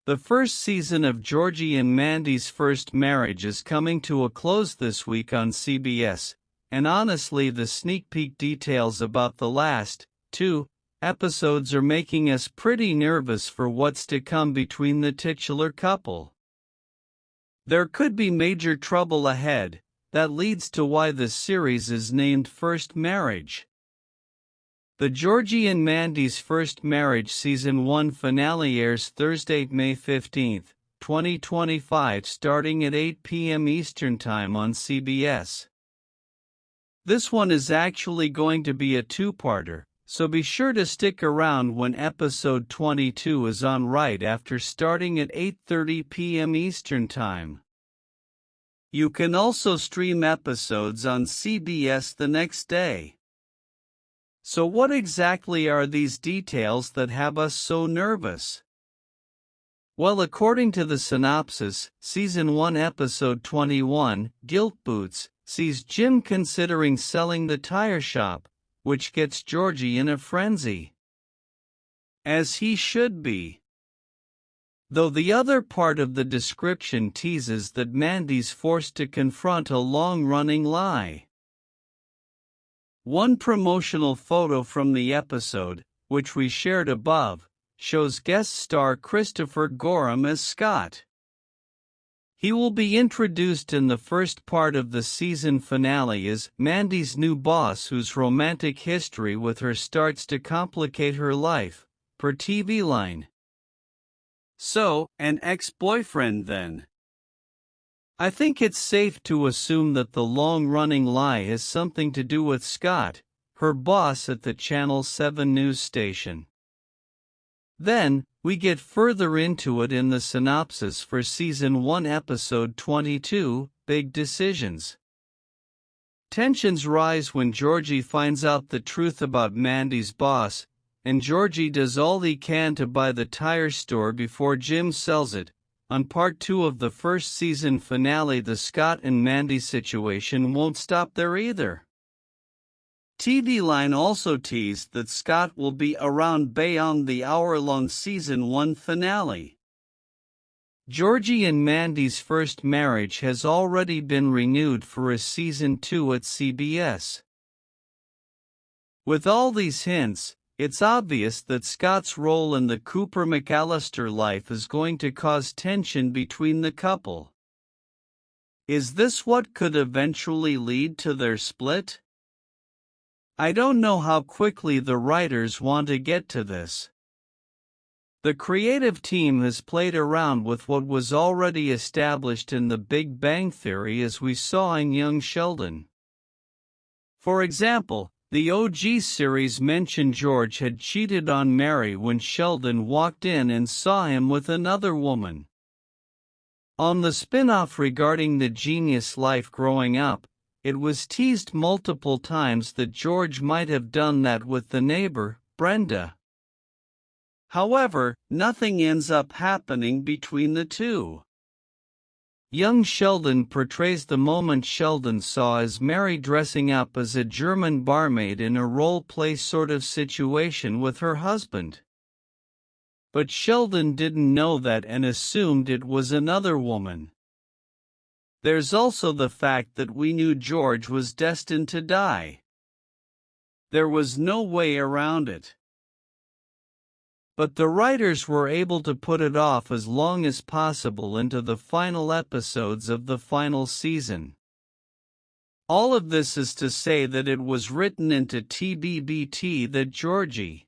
The first season of Georgie and Mandy's First Marriage is coming to a close this week on CBS, and honestly the sneak peek details about the last two episodes are making us pretty nervous for what's to come between the titular couple. There could be major trouble ahead. That leads to why the series is named First Marriage. The Georgie and Mandy's First Marriage Season 1 finale airs Thursday, May 15, 2025, starting at 8 p.m. Eastern Time on CBS. This one is actually going to be a two-parter, so be sure to stick around when episode 22 is on right after, starting at 8:30 p.m. Eastern Time. You can also stream episodes on CBS the next day. So what exactly are these details that have us so nervous? Well, according to the synopsis, Season 1 Episode 21, Guilt Boots, sees Jim considering selling the tire shop, which gets Georgie in a frenzy. As he should be. Though the other part of the description teases that Mandy's forced to confront a long-running lie. One promotional photo from the episode, which we shared above, shows guest star Christopher Gorham as Scott. He will be introduced in the first part of the season finale as Mandy's new boss, whose romantic history with her starts to complicate her life, per TV Line. So, an ex-boyfriend then. I think it's safe to assume that the long-running lie has something to do with Scott, her boss at the Channel 7 news station. Then, we get further into it in the synopsis for Season 1 Episode 22, Big Decisions. Tensions rise when Georgie finds out the truth about Mandy's boss, and Georgie does all he can to buy the tire store before Jim sells it. On part 2 of the first season finale, the Scott and Mandy situation won't stop there either. TV Line also teased that Scott will be around beyond the hour-long Season 1 finale. Georgie and Mandy's First Marriage has already been renewed for a Season 2 at CBS. With all these hints, it's obvious that Scott's role in the Cooper McAllister life is going to cause tension between the couple. Is this what could eventually lead to their split? I don't know how quickly the writers want to get to this. The creative team has played around with what was already established in The Big Bang Theory, as we saw in Young Sheldon. For example, the OG series mentioned George had cheated on Mary when Sheldon walked in and saw him with another woman. On the spin-off regarding the Genius Life growing up, it was teased multiple times that George might have done that with the neighbor, Brenda. However, nothing ends up happening between the two. Young Sheldon portrays the moment Sheldon saw as Mary dressing up as a German barmaid in a role-play sort of situation with her husband. But Sheldon didn't know that and assumed it was another woman. There's also the fact that we knew George was destined to die. There was no way around it. But the writers were able to put it off as long as possible into the final episodes of the final season. All of this is to say that it was written into TBBT that Georgie,